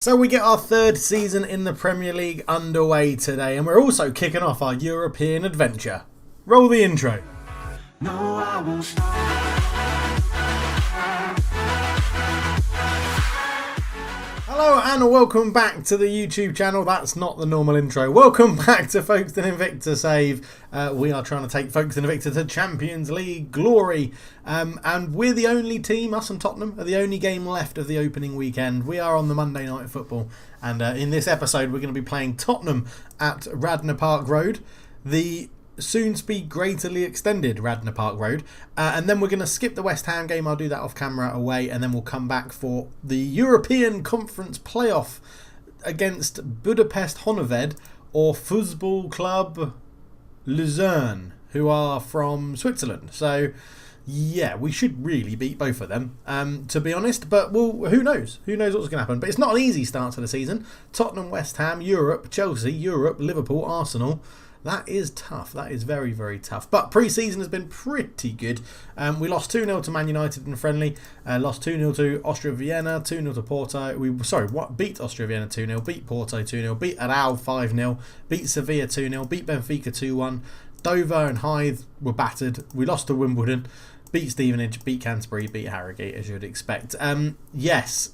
So we get our third season in the Premier League underway today, and we're also kicking off our European adventure. Roll the intro. No, I won't stop. Hello and welcome back to the YouTube channel. That's not the normal intro. Welcome back to Folkestone Invicta Save. We are trying to take Folkestone Invicta to Champions League glory. And we're the only team, us and Tottenham, are the only game left of the opening weekend. We are on the Monday Night Football. And in this episode, we're going to be playing Tottenham at Radnor Park Road. The soon to be greatly extended Radnor Park Road, and then we're going to skip the West Ham game. I'll do that off camera away, and then we'll come back for the European Conference playoff against Budapest Honved or Fußball Club Luzern, who are from Switzerland. So yeah, we should really beat both of them, to be honest, but who knows what's going to happen. But it's not an easy start to the season. Tottenham, West Ham, Europe, Chelsea, Europe, Liverpool, Arsenal. That is tough. That is very, very tough. But pre-season has been pretty good. We lost 2-0 to Man United in a friendly. Lost 2-0 to Austria Vienna, 2-0 to Porto. Beat Austria Vienna 2-0, beat Porto 2-0, beat Real 5-0, beat Sevilla 2-0, beat Benfica 2-1. Dover and Hythe were battered. We lost to Wimbledon, beat Stevenage, beat Canterbury, beat Harrogate, as you'd expect. Yes.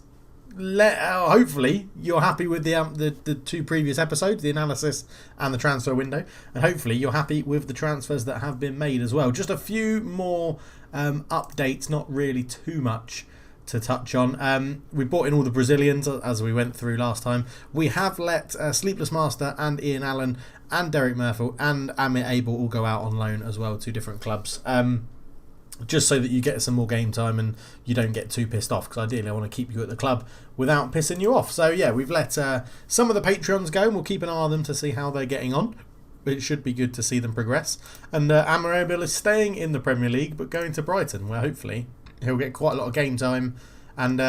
Hopefully you're happy with the two previous episodes, the analysis and the transfer window, and hopefully you're happy with the transfers that have been made as well. Just a few more updates, not really too much to touch on. We brought in all the Brazilians as we went through last time. We have let Sleepless Master and Ian Allen and Derek Murphy and Amit Abel all go out on loan as well to different clubs. Just so that you get some more game time and you don't get too pissed off, because ideally I want to keep you at the club without pissing you off. So yeah, we've let some of the Patreons go, and we'll keep an eye on them to see how they're getting on. It should be good to see them progress. And Amarabel is staying in the Premier League but going to Brighton, where hopefully he'll get quite a lot of game time. And,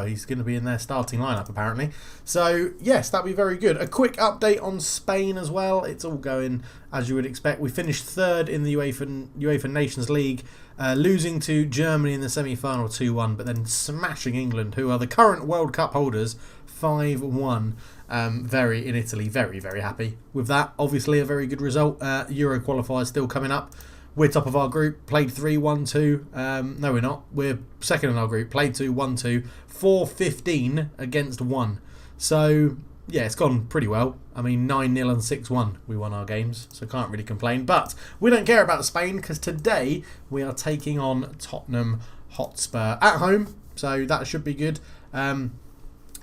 he's going to be in their starting lineup, apparently. So, yes, that'd be very good. A quick update on Spain as well. It's all going as you would expect. We finished third in the UEFA Nations League, losing to Germany in the semi-final 2-1, but then smashing England, who are the current World Cup holders, 5-1. In Italy, very, very happy with that. Obviously, a very good result. Euro qualifiers still coming up. We're top of our group, played 3-1-2. No, we're not. We're second in our group, played 2-1-2, 4-15 against 1. So, yeah, it's gone pretty well. I mean, 9-0 and 6-1 we won our games, so can't really complain. But we don't care about Spain, because today we are taking on Tottenham Hotspur at home, so that should be good.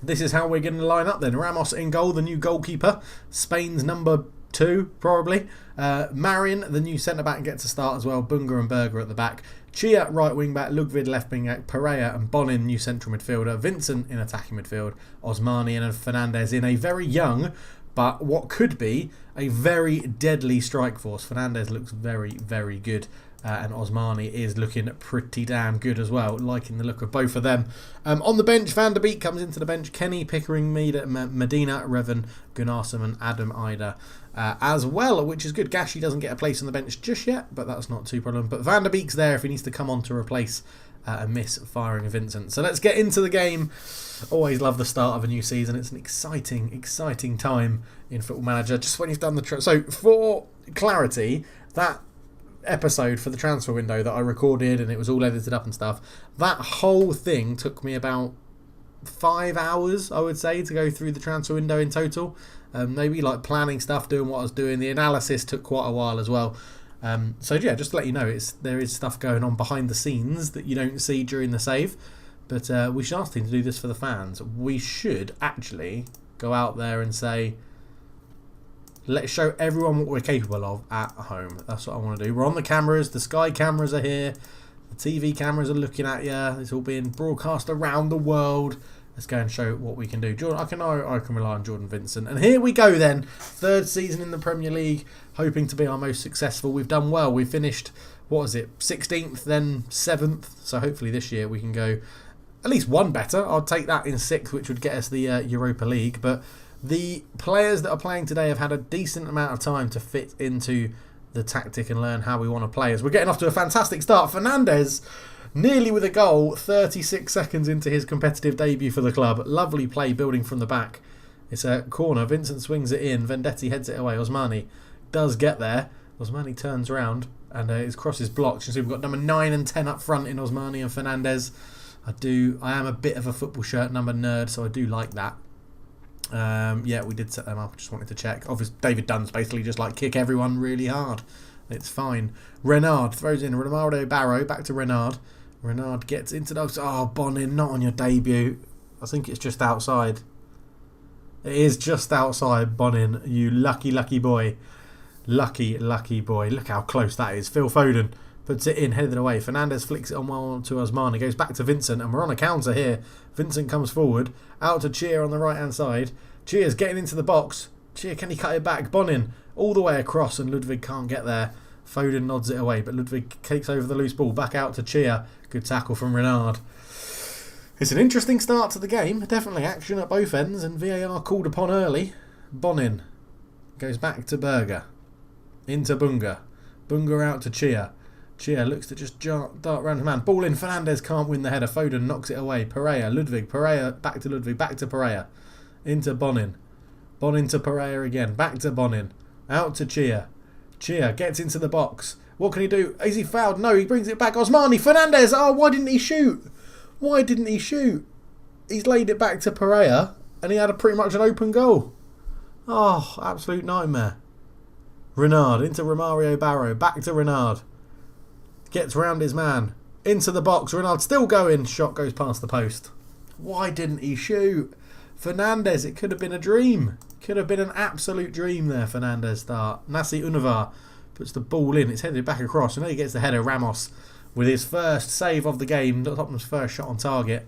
This is how we're going to line up then. Ramos in goal, the new goalkeeper. Spain's number 2, probably. Marion, the new centre-back, gets a start as well. Bunga and Berger at the back. Chia, right wing-back. Lugvid, left wing-back. Pereira and Bonin, new central midfielder. Vincent in attacking midfield. Osmani and Fernandez in a very young, but what could be a very deadly strike force. Fernandez looks very, very good. And Osmani is looking pretty damn good as well. Liking the look of both of them. On the bench, Van der Beek comes into the bench. Kenny, Pickering, Medina, Revan, Gunnarsson and Adam Ida as well, which is good. Gashi doesn't get a place on the bench just yet, but that's not too problem. But Van der Beek's there if he needs to come on to replace a misfiring Vincent. So let's get into the game. Always love the start of a new season. It's an exciting, exciting time in Football Manager. Just when you've done the... So for clarity, that episode for the transfer window that I recorded and it was all edited up and stuff, that whole thing took me about 5 hours, I would say, to go through the transfer window in total. Maybe like planning stuff, doing what I was doing. The analysis took quite a while as well. So yeah, just to let you know, there is stuff going on behind the scenes that you don't see during the save. But we should ask them to do this for the fans. We should actually go out there and say, let's show everyone what we're capable of at home. That's what I want to do. We're on the cameras. The Sky cameras are here. The TV cameras are looking at you. It's all being broadcast around the world. Let's go and show what we can do. Jordan, I can rely on Jordan Vincent. And here we go then. Third season in the Premier League. Hoping to be our most successful. We've done well. We finished, 16th, then 7th. So hopefully this year we can go at least one better. I'll take that in 6th, which would get us the Europa League. But the players that are playing today have had a decent amount of time to fit into the tactic and learn how we want to play. As we're getting off to a fantastic start. Fernandez Nearly with a goal, 36 seconds into his competitive debut for the club. Lovely play building from the back. It's a corner. Vincent swings it in. Vendetti heads it away. Osmani does get there. Osmani turns around and his cross is blocked. You see we've got number 9 and 10 up front in Osmani and Fernandez. I am a bit of a football shirt number nerd, so I do like that. Yeah, we did set them up. Just wanted to check. Obviously, David Dunn's basically just like kick everyone really hard. It's fine. Renard throws in Romario Barrow. Back to Renard. Renard gets into those. Oh, Bonin, not on your debut. I think it's just outside. It is just outside, Bonin. You lucky, lucky boy. Lucky, lucky boy. Look how close that is. Phil Foden puts it in, headed away. Fernandez flicks it on well to Osmani. Goes back to Vincent, and we're on a counter here. Vincent comes forward. Out to Chia on the right-hand side. Chia's getting into the box. Chia, can he cut it back? Bonin all the way across, and Ludwig can't get there. Foden nods it away, but Ludwig takes over the loose ball. Back out to Chia. Good tackle from Renard. It's an interesting start to the game. Definitely action at both ends, and VAR called upon early. Bonin goes back to Berger. Into Bunga. Bunga out to Chia. Chia looks to just dart round his man. Ball in. Fernandez can't win the header. Foden knocks it away. Pereira. Ludwig. Pereira back to Ludwig. Back to Pereira. Into Bonin. Bonin to Pereira again. Back to Bonin. Out to Chia. Chia gets into the box. What can he do? Is he fouled? No, he brings it back. Osmani. Fernandez. Oh, why didn't he shoot? Why didn't he shoot? He's laid it back to Pereira and he had pretty much an open goal. Oh, absolute nightmare. Renard into Romario Barrow. Back to Renard. Gets round his man. Into the box. Renard still going. Shot goes past the post. Why didn't he shoot? Fernandez, it could have been a dream. Could have been an absolute dream there, Fernandez start. Nasi Univar puts the ball in. It's headed back across. And then he gets the header. Ramos with his first save of the game. Tottenham's first shot on target.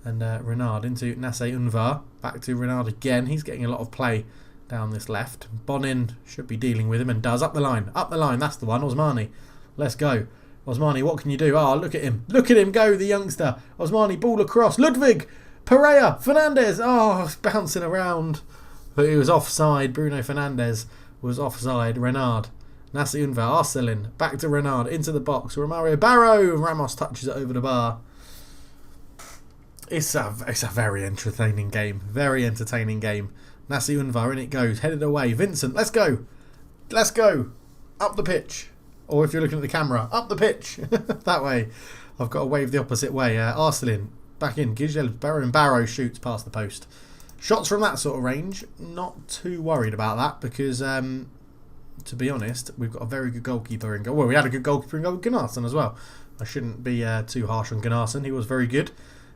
And Renard into Nasi Univar. Back to Renard again. He's getting a lot of play down this left. Bonin should be dealing with him and does. Up the line. Up the line. That's the one. Osmani. Let's go. Osmani, what can you do? Oh, look at him. Look at him go, the youngster. Osmani, ball across. Ludwig. Pereira. Fernandez. Oh, it's bouncing around. But he was offside. Bruno Fernandez was offside. Renard. Nasi Unvar. Arcelin. Back to Renard. Into the box. Romario Barrow. Ramos touches it over the bar. It's a very entertaining game. Very entertaining game. Nasi Unvar, in it goes. Headed away. Vincent, let's go. Let's go. Up the pitch. Or if you're looking at the camera, up the pitch. That way. I've got to wave the opposite way. Arcelin, back in. Gigel, Barrow shoots past the post. Shots from that sort of range, not too worried about that because, to be honest, we've got a very good goalkeeper in goal. Well, we had a good goalkeeper in goal with Gunnarsson as well. I shouldn't be too harsh on Gunnarsson. He was very good.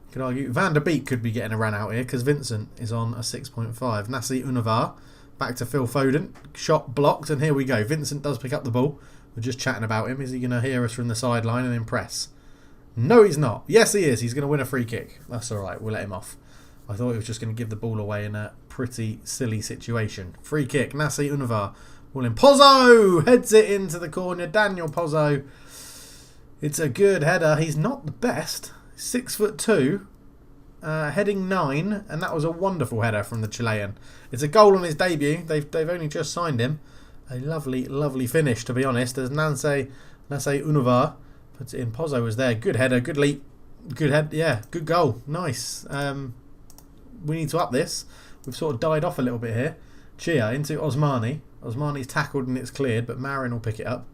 You could argue Van der Beek could be getting a run out here because Vincent is on a 6.5. Nasi Univar, back to Phil Foden. Shot blocked, and here we go. Vincent does pick up the ball. We're just chatting about him. Is he going to hear us from the sideline and impress? No, he's not. Yes, he is. He's going to win a free kick. That's all right. We'll let him off. I thought he was just going to give the ball away in a pretty silly situation. Free kick. Nasi Univar. Ball in. Pozzo heads it into the corner. Daniel Pozzo. It's a good header. He's not the best. 6'2", heading 9, and that was a wonderful header from the Chilean. It's a goal on his debut. They've only just signed him. A lovely, lovely finish, to be honest. As Nasi Univar puts it in. Pozzo was there. Good header, good leap, good head. Yeah, good goal. Nice. We need to up this. We've sort of died off a little bit here. Chia into Osmani. Osmani's tackled and it's cleared, but Marin will pick it up.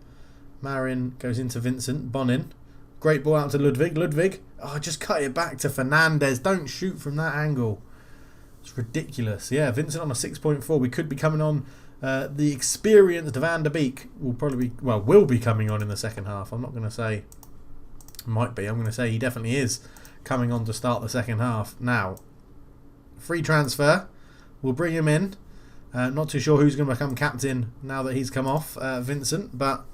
Marin goes into Vincent. Bonin. Great ball out to Ludwig. Ludwig. Oh, just cut it back to Fernandez. Don't shoot from that angle. It's ridiculous. Yeah, Vincent on a 6.4. We could be coming on. The experienced Van der Beek will be coming on in the second half. I'm not going to say might be. I'm going to say he definitely is coming on to start the second half. Now, free transfer. We'll bring him in. Not too sure who's going to become captain now that he's come off Vincent, but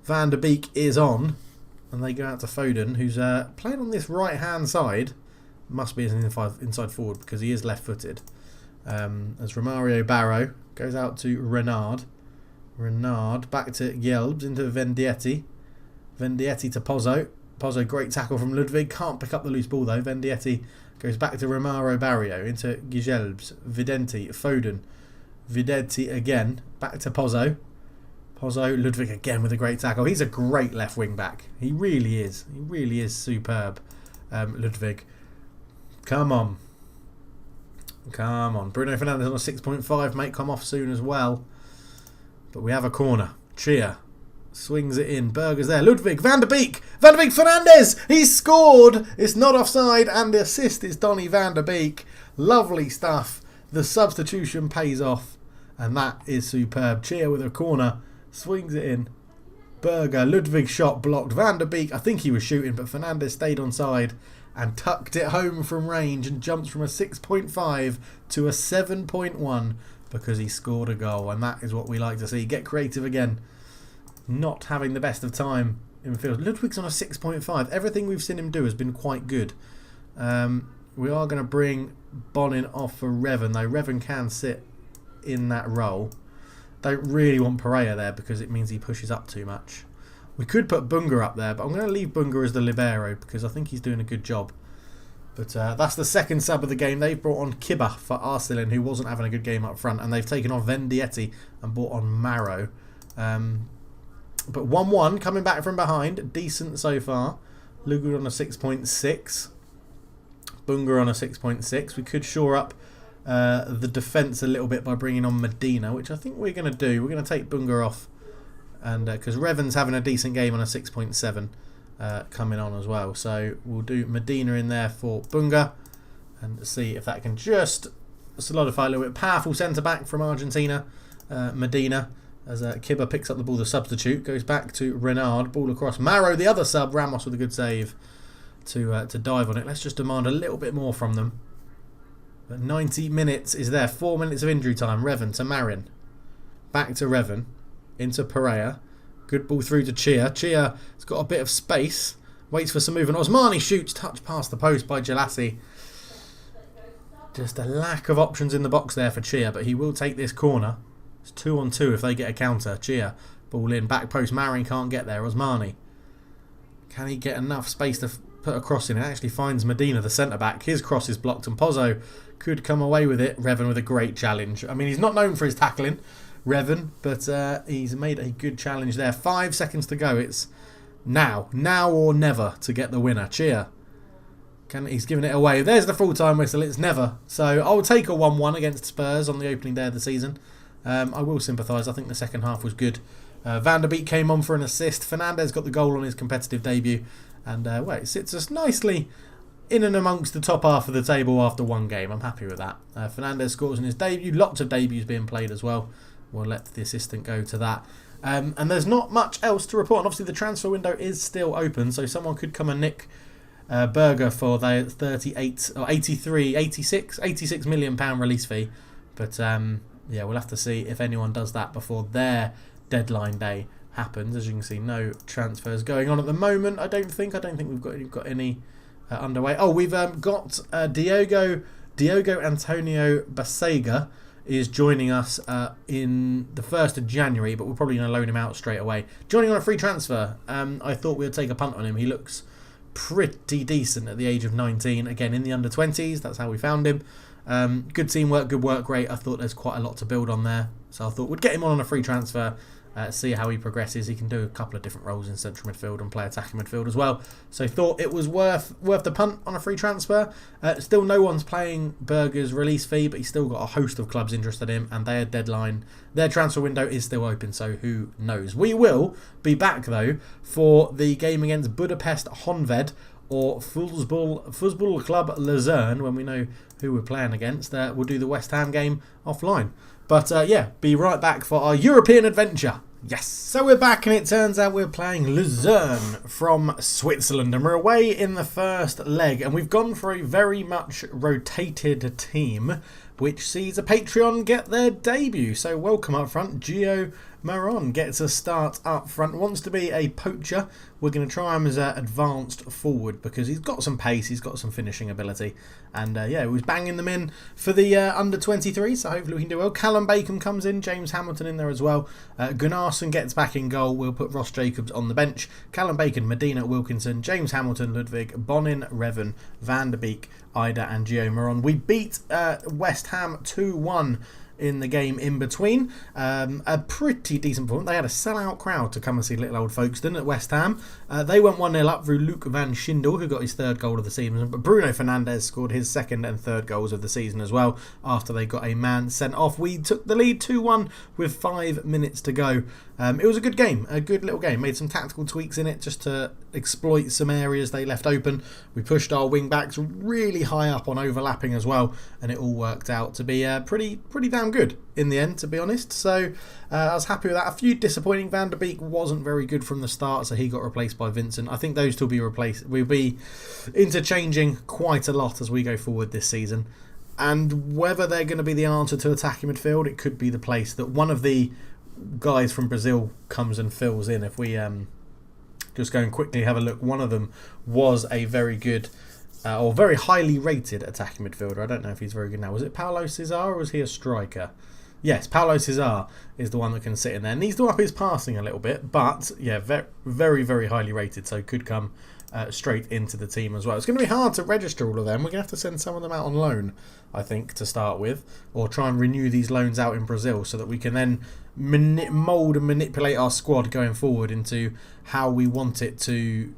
Van der Beek is on. And they go out to Foden, who's playing on this right-hand side. Must be an inside forward because he is left-footed. As Romario Barrow goes out to Renard. Renard back to Yelbs into Vendetti. Vendetti to Pozzo. Pozzo, great tackle from Ludwig. Can't pick up the loose ball though. Vendetti goes back to Romario Barrio into Gijelbs. Videnti, Foden. Videnti again. Back to Pozzo. Pozzo, Ludwig again with a great tackle. He's a great left wing back. He really is. He really is superb. Ludwig. Come on. Come on. Bruno Fernandes on a 6.5. Might come off soon as well. But we have a corner. Chia swings it in. Berger's there. Ludwig. Van der Beek. Van der Beek. Fernandes. He's scored. It's not offside. And the assist is Donny van der Beek. Lovely stuff. The substitution pays off. And that is superb. Chia with a corner. Swings it in. Berger. Ludwig shot blocked. Van der Beek. I think he was shooting, but Fernandes stayed onside and tucked it home from range and jumps from a 6.5 to a 7.1 because he scored a goal. And that is what we like to see. Get creative again. Not having the best of time in field. Ludwig's on a 6.5. Everything we've seen him do has been quite good. We are going to bring Bonin off for Revan, though. Revan can sit in that role. Don't really want Pereira there because it means he pushes up too much. We could put Bunga up there, but I'm going to leave Bunga as the libero because I think he's doing a good job. But that's the second sub of the game. They've brought on Kibba for Arcelin, who wasn't having a good game up front, and they've taken on Venditti and brought on Marrow. But 1-1 coming back from behind. Decent so far. Lugu on a 6.6. Bunga on a 6.6. We could shore up the defence a little bit by bringing on Medina, which I think we're going to do. We're going to take Bunga off, and because Revan's having a decent game on a 6.7 coming on as well. So we'll do Medina in there for Bunga and see if that can just solidify a little bit. Powerful centre-back from Argentina, Medina. As Kibba picks up the ball, the substitute goes back to Renard. Ball across. Marrow, the other sub. Ramos with a good save to dive on it. Let's just demand a little bit more from them. But 90 minutes is there. 4 minutes of injury time. Revan to Marin. Back to Revan. Into Pereira. Good ball through to Chia. Chia has got a bit of space. Waits for some movement. Osmani shoots. Touch past the post by Jalassi. Just a lack of options in the box there for Chia. But he will take this corner. It's 2-on-2 if they get a counter. Chia. Ball in. Back post. Marin can't get there. Osmani. Can he get enough space to put a cross in? It actually finds Medina, the centre-back. His cross is blocked and Pozzo could come away with it. Revan with a great challenge. I mean, he's not known for his tackling, Revan, but he's made a good challenge there. 5 seconds to go. It's now or never to get the winner. Chia. He's giving it away. There's the full-time whistle. It's never. So I'll take a 1-1 against Spurs on the opening day of the season. I will sympathise. I think the second half was good. Van der Beek came on for an assist. Fernandes got the goal on his competitive debut. And it sits us nicely in and amongst the top half of the table after one game. I'm happy with that. Fernandes scores in his debut. Lots of debuts being played as well. We'll let the assistant go to that. And there's not much else to report. And obviously the transfer window is still open. So someone could come and nick Berger for their 86 million pound release fee. But yeah, we'll have to see if anyone does that before their deadline day happens. As you can see, no transfers going on at the moment. I don't think we've got any underway. Oh, we've got Diogo Antonio Basega is joining us in the 1st of January, but we're probably going to loan him out straight away. Joining on a free transfer. I thought we would take a punt on him. He looks pretty decent at the age of 19. Again, in the under-20s. That's how we found him. Good teamwork, good work rate. I thought there's quite a lot to build on there. So I thought we'd get him on a free transfer. See how he progresses. He can do a couple of different roles in central midfield and play attacking midfield as well. So thought it was worth the punt on a free transfer. Still no one's playing Berger's release fee, but he's still got a host of clubs interested in him, and their transfer window is still open, so who knows. We will be back though for the game against Budapest Honved or Football Club Luzern when we know who we're playing against. We'll do the West Ham game offline. But yeah, be right back for our European adventure. Yes. So we're back and it turns out we're playing Luzern from Switzerland. And we're away in the first leg. And we've gone for a very much rotated team, which sees a Patreon get their debut. So welcome up front. Gio Maron gets a start up front. Wants to be a poacher. We're going to try him as an advanced forward because he's got some pace, he's got some finishing ability. And yeah, he was banging them in for the under-23, so hopefully we can do well. Callum Bacon comes in, James Hamilton in there as well. Gunnarsson gets back in goal. We'll put Ross Jacobs on the bench. Callum Bacon, Medina, Wilkinson, James Hamilton, Ludwig, Bonin, Revan, Van der Beek, Ida and Gio Maron. We beat West Ham 2-1 in the game in between. A pretty decent performance. They had a sellout crowd to come and see little old Folkestone at West Ham. They went 1-0 up through Luke van Schindel, who got his third goal of the season. But Bruno Fernandes scored his second and third goals of the season as well after they got a man sent off. We took the lead 2-1 with 5 minutes to go. It was a good game, a good little game. Made some tactical tweaks in it just to exploit some areas they left open. We pushed our wing backs really high up on overlapping as well, and it all worked out to be pretty damn good in the end, to be honest. So I was happy with that. A few disappointing. Van der Beek wasn't very good from the start, so he got replaced by Vincent. I think those two will be replaced. We'll be interchanging quite a lot as we go forward this season. And whether they're going to be the answer to attacking midfield, it could be the place that one of the guys from Brazil comes and fills in. If we just go and quickly have a look, one of them was a very good or very highly rated attacking midfielder. I don't know if he's very good now. Was it Paulo Cesar or was he a striker? Yes, Paulo Cesar is the one that can sit in there. Needs to up his passing a little bit, but yeah, very, very highly rated, so could come straight into the team as well. It's going to be hard to register all of them. We're going to have to send some of them out on loan, I think, to start with, or try and renew these loans out in Brazil so that we can then mould and manipulate our squad going forward into how we want it to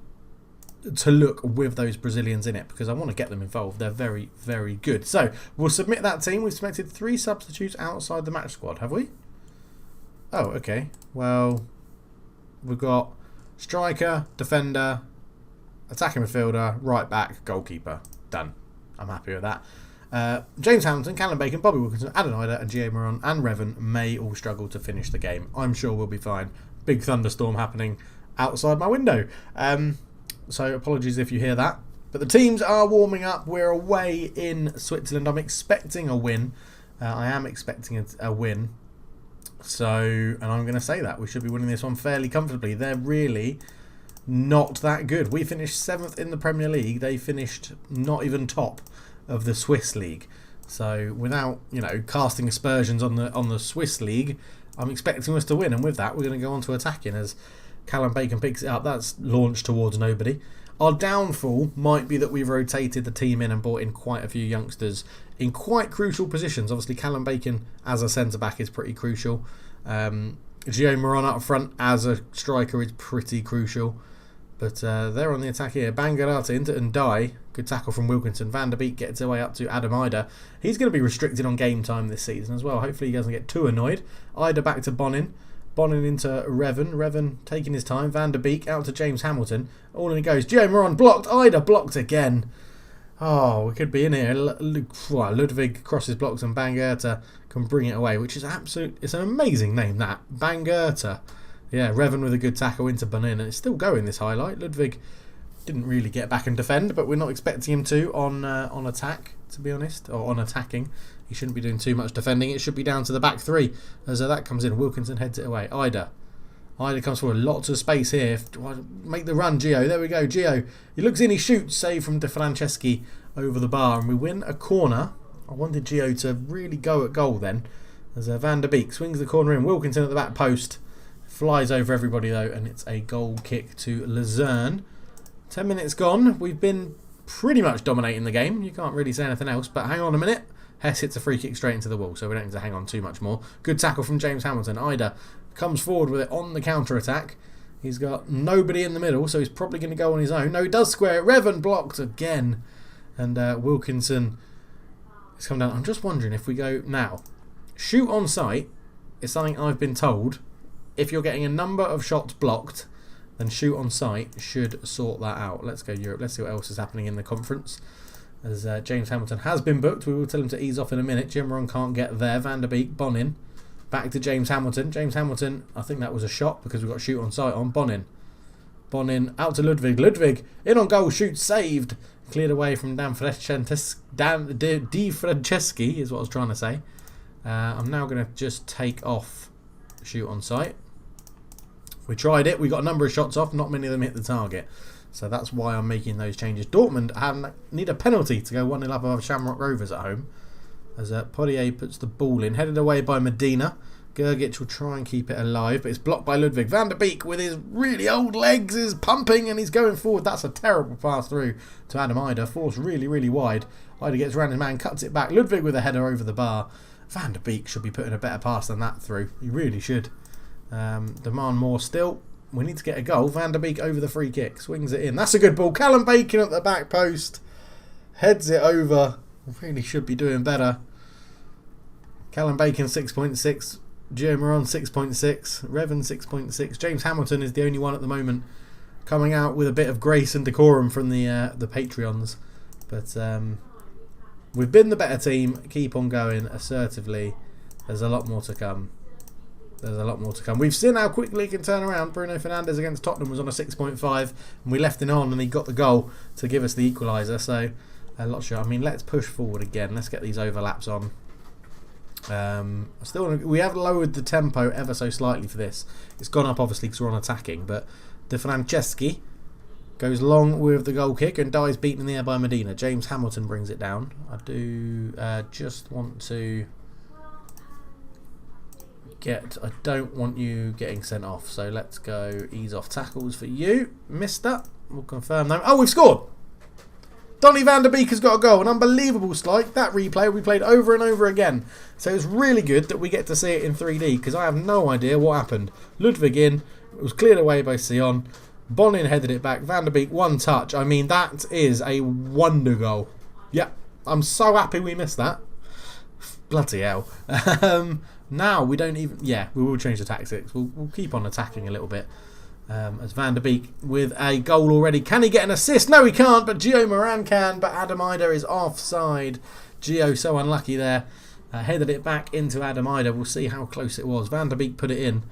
look with those Brazilians in it, because I want to get them involved. They're very, very good. So we'll submit that team. We've submitted 3 substitutes outside the match squad, have we? Oh, okay. Well, we've got striker, defender, attacking midfielder, right back, goalkeeper. Done. I'm happy with that. James Hamilton, Callum Bacon, Bobby Wilkinson, Adam Ida and Gio Moron and Revan may all struggle to finish the game. I'm sure we'll be fine. Big thunderstorm happening outside my window. So apologies if you hear that. But the teams are warming up. We're away in Switzerland. I'm expecting a win. I am expecting a win. So, and I'm going to say that. We should be winning this one fairly comfortably. They're really not that good. We finished 7th in the Premier League. They finished not even top of the Swiss League. So without, casting aspersions on the Swiss League, I'm expecting us to win. And with that, we're going to go on to attacking as Callum Bacon picks it up. That's launched towards nobody. Our downfall might be that we've rotated the team in and brought in quite a few youngsters in quite crucial positions. Obviously, Callum Bacon as a centre-back is pretty crucial. Gio Moron up front as a striker is pretty crucial. But they're on the attack here. Bangarata into and die. Good tackle from Wilkinson. Van der Beek gets away up to Adam Ida. He's going to be restricted on game time this season as well. Hopefully he doesn't get too annoyed. Ida back to Bonin. Bonin into Revan. Revan taking his time. Van der Beek out to James Hamilton. All in it goes. Gio Moron blocked. Ida blocked again. Oh, we could be in here. Ludwig crosses blocks and Bangerta can bring it away, which is it's an amazing name, that. Bangerta. Yeah, Revan with a good tackle into Bonin, and it's still going, this highlight. Ludwig didn't really get back and defend, but we're not expecting him to on attack, to be honest, or on attacking. He shouldn't be doing too much defending. It should be down to the back 3 as that comes in. Wilkinson heads it away. Ida comes forward. Lots of space here. Make the run, Gio. There we go, Gio. He looks in, he shoots. Save from De Franceschi over the bar, and we win a corner. I wanted Gio to really go at goal then, as Van der Beek swings the corner in. Wilkinson at the back post. Flies over everybody though, and it's a goal kick to Luzerne. 10 minutes gone. We've been pretty much dominating the game. You can't really say anything else, but hang on a minute. Hess hits a free kick straight into the wall, so we don't need to hang on too much more. Good tackle from James Hamilton. Ida comes forward with it on the counter-attack. He's got nobody in the middle, so he's probably going to go on his own. No, he does square it. Revan blocked again. And Wilkinson has come down. I'm just wondering if we go now. Shoot on sight is something I've been told. If you're getting a number of shots blocked, then shoot on sight should sort that out. Let's go Europe. Let's see what else is happening in the conference. As James Hamilton has been booked. We will tell him to ease off in a minute. Jimron can't get there. Van der Beek, Bonin. Back to James Hamilton. James Hamilton, I think that was a shot because we've got shoot on sight on. Bonin out to Ludwig. Ludwig in on goal. Shoot saved. Cleared away from Di Franceschi is what I was trying to say. I'm now going to just take off shoot on sight. We tried it. We got a number of shots off. Not many of them hit the target. So that's why I'm making those changes. Dortmund need a penalty to go 1-0 up above Shamrock Rovers at home. As Poirier puts the ball in. Headed away by Medina. Gergic will try and keep it alive, but it's blocked by Ludwig. Van der Beek with his really old legs is pumping and he's going forward. That's a terrible pass through to Adam Ida. Forced really, really wide. Ida gets around his man, cuts it back. Ludwig with a header over the bar. Van der Beek should be putting a better pass than that through. He really should. Demand more still. We need to get a goal. Van der Beek over the free kick. Swings it in. That's a good ball. Callum Bacon at the back post. Heads it over. Really should be doing better. Callum Bacon 6.6. Gio Moran 6.6. Revan 6.6. James Hamilton is the only one at the moment coming out with a bit of grace and decorum from the Patreons. But we've been the better team. Keep on going assertively. There's a lot more to come. There's a lot more to come. We've seen how quickly he can turn around. Bruno Fernandes against Tottenham was on a 6.5 and we left him on and he got the goal to give us the equaliser. So a lot sure. I mean, let's push forward again. Let's get these overlaps on. We have lowered the tempo ever so slightly for this. It's gone up obviously because we're on attacking, but De Franceschi goes long with the goal kick and dies beaten in the air by Medina. James Hamilton brings it down. I do just want to I don't want you getting sent off, so let's go ease off tackles for you, mister. We'll confirm that. Oh, we've scored! Donny van der Beek has got a goal, an unbelievable strike. That replay we played over and over again. So it's really good that we get to see it in 3D because I have no idea what happened. Ludwig in, it was cleared away by Sion. Bonin headed it back. Van der Beek, one touch. I mean, that is a wonder goal. Yeah, I'm so happy we missed that. Bloody hell. Now we don't even... Yeah, we will change the tactics. We'll keep on attacking a little bit. As Van der Beek with a goal already. Can he get an assist? No, he can't, but Gio Moran can. But Adam Ida is offside. Gio so unlucky there. Headed it back into Adam Ida. We'll see how close it was. Van der Beek put it in.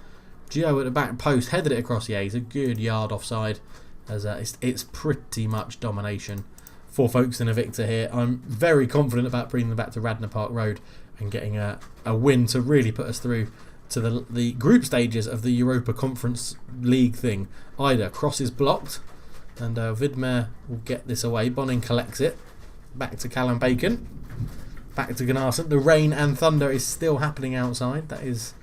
Gio at the back post. Headed it across. Yeah, he's a good yard offside. As it's pretty much domination for Folkestone Invicta here. I'm very confident about bringing them back to Radnor Park Road and getting a win to really put us through to the group stages of the Europa Conference League thing. Ida crosses blocked and Vidmer will get this away. Bonin collects it. Back to Callum Bacon. Back to Gunnarsson. The rain and thunder is still happening outside. That is...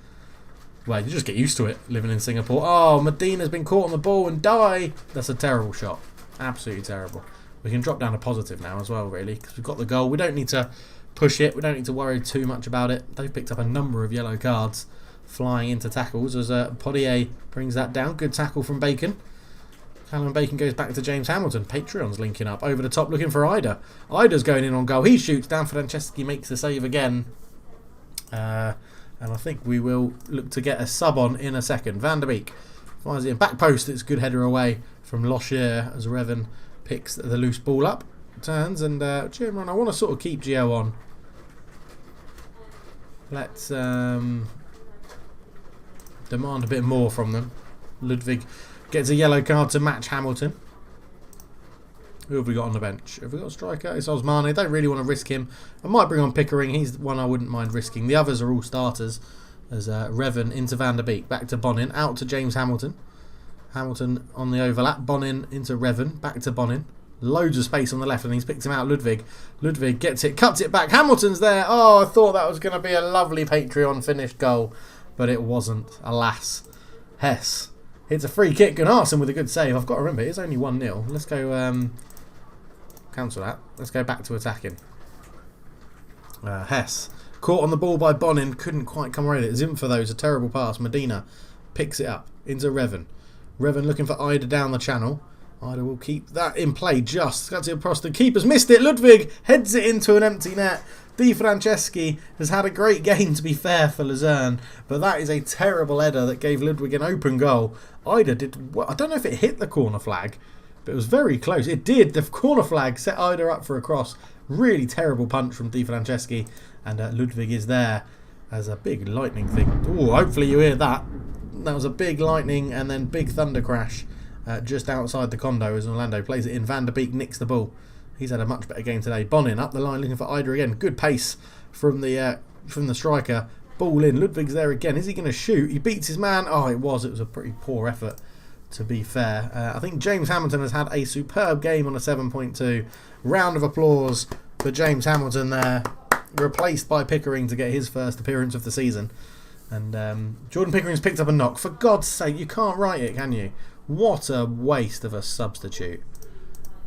Well, you just get used to it living in Singapore. Oh, Medina's been caught on the ball and die. That's a terrible shot. Absolutely terrible. We can drop down a positive now as well, really, because we've got the goal. We don't need to push it. We don't need to worry too much about it. They've picked up a number of yellow cards flying into tackles as Podier brings that down. Good tackle from Bacon. Callum Bacon goes back to James Hamilton. Patreon's linking up over the top looking for Ida. Ida's going in on goal. He shoots down. Franceschi makes the save again. And I think we will look to get a sub on in a second. Van der Beek finds it in back post. It's a good header away from Lochier as Revan picks the loose ball up. Turns and Gio, I want to sort of keep Gio on. Let's demand a bit more from them. Ludwig gets a yellow card to match Hamilton. Who have we got on the bench? Have we got a striker? It's Osmane. Don't really want to risk him. I might bring on Pickering. He's one I wouldn't mind risking. The others are all starters. As Revan into Van der Beek. Back to Bonin. Out to James Hamilton. Hamilton on the overlap. Bonin into Revan. Back to Bonin. Loads of space on the left and he's picked him out. Ludwig. Ludwig gets it. Cuts it back. Hamilton's there. Oh, I thought that was going to be a lovely Patreon finished goal. But it wasn't. Alas. Hess. It's a free kick. Gunnarsson with a good save. I've got to remember, it's only 1-0. Let's go... cancel that. Let's go back to attacking. Hess. Caught on the ball by Bonin. Couldn't quite come away with it. Zimfer, though, is a terrible pass. Medina picks it up. Into Revan. Revan looking for Ida down the channel. Ida will keep that in play. Just cuts it across. The keeper's missed it. Ludwig heads it into an empty net. Di Franceschi has had a great game, to be fair, for Luzerne. But that is a terrible header that gave Ludwig an open goal. Ida did well. I don't know if it hit the corner flag, but it was very close. It did. The corner flag set Ida up for a cross. Really terrible punch from Di Franceschi. And Ludwig is there as a big lightning thing. Oh, hopefully you hear that. That was a big lightning and then big thunder crash just outside the condo as Orlando plays it in. Van der Beek nicks the ball. He's had a much better game today. Bonin up the line looking for Ida again. Good pace from the striker. Ball in. Ludwig's there again. Is he going to shoot? He beats his man. Oh, it was. It was a pretty poor effort, to be fair. I think James Hamilton has had a superb game on a 7.2. Round of applause for James Hamilton there. Replaced by Pickering to get his first appearance of the season. And Jordan Pickering's picked up a knock. For God's sake, you can't write it, can you? What a waste of a substitute.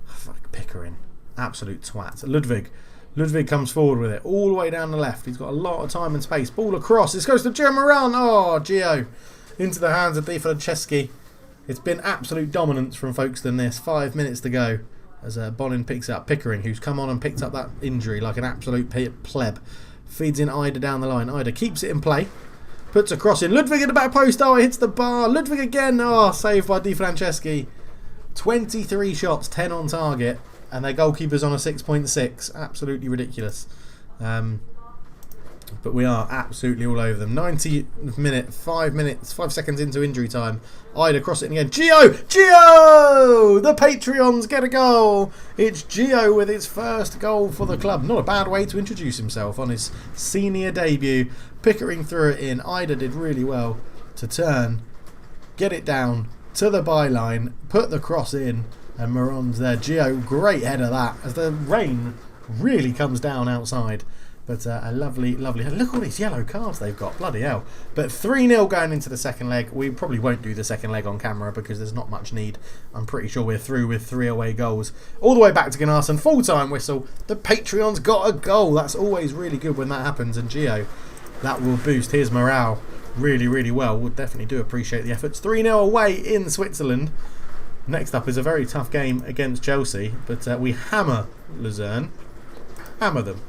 Fuck Pickering. Absolute twat. Ludwig Ludwig comes forward with it, all the way down the left. He's got a lot of time and space. Ball across. This goes to Gio Moran. Oh, Gio. Into the hands of Di Franceschi. It's been absolute dominance from Folkestone this. 5 minutes to go as Bonin picks up Pickering, who's come on and picked up that injury like an absolute pleb. Feeds in Ida down the line. Ida keeps it in play. Puts a cross in. Ludwig at the back post. Oh, it hits the bar. Ludwig again. Oh, saved by Di Franceschi. 23 shots, 10 on target. And their goalkeeper's on a 6.6. Absolutely ridiculous. But we are absolutely all over them. 90th minute, 5 seconds into injury time. Ida cross it in again. Gio! Gio! The Patreons get a goal. It's Gio with his first goal for the club. Not a bad way to introduce himself on his senior debut. Pickering threw it in. Ida did really well to turn, get it down to the byline, put the cross in, and Moran's there. Gio, great header that, as the rain really comes down outside. But a lovely, lovely... Look at all these yellow cards they've got. Bloody hell. But 3-0 going into the second leg. We probably won't do the second leg on camera because there's not much need. I'm pretty sure we're through with 3 away goals. All the way back to Gunnarsson. Full-time whistle. The Patreons got a goal. That's always really good when that happens. And Gio, that will boost his morale really, really well. We'll definitely do appreciate the efforts. 3-0 away in Switzerland. Next up is a very tough game against Chelsea. But we hammer Luzerne. Hammer them.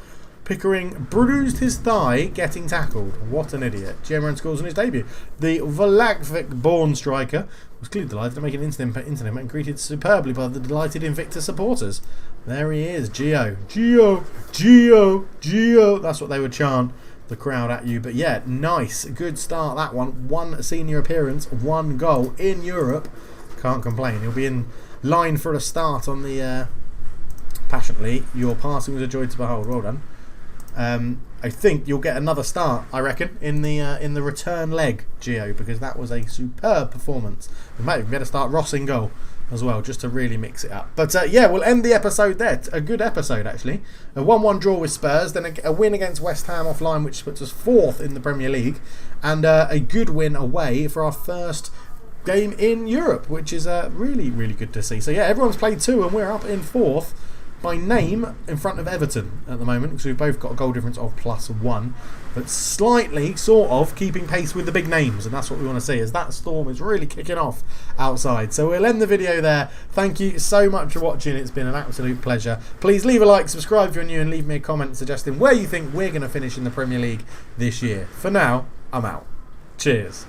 Pickering bruised his thigh getting tackled. What an idiot. Gemron scores on his debut. The Vlachvik-born striker was clearly delighted to make an instant and greeted superbly by the delighted Invicta supporters. There he is, Gio. Gio, Gio, Gio. That's what they would chant, the crowd at you. But yeah, nice. Good start, that one. 1 senior appearance, 1 goal in Europe. Can't complain. He'll be in line for a start on the... Passionately, your passing was a joy to behold. Well done. I think you'll get another start, I reckon, in the return leg, Gio, because that was a superb performance. We might even better start Ross in goal as well, just to really mix it up. But yeah, we'll end the episode there. A good episode, actually. A 1-1 draw with Spurs, then a win against West Ham offline, which puts us 4th in the Premier League, and a good win away for our first game in Europe, which is really, really good to see. So yeah, everyone's played 2 and we're up in 4th. By name in front of Everton at the moment, because we've both got a goal difference of +1, but slightly sort of keeping pace with the big names, and that's what we want to see, as that storm is really kicking off outside. So we'll end the video there. Thank you so much for watching. It's been an absolute pleasure. Please leave a like, subscribe if you're new, and leave me a comment suggesting where you think we're going to finish in the Premier League this year. For now, I'm out. Cheers.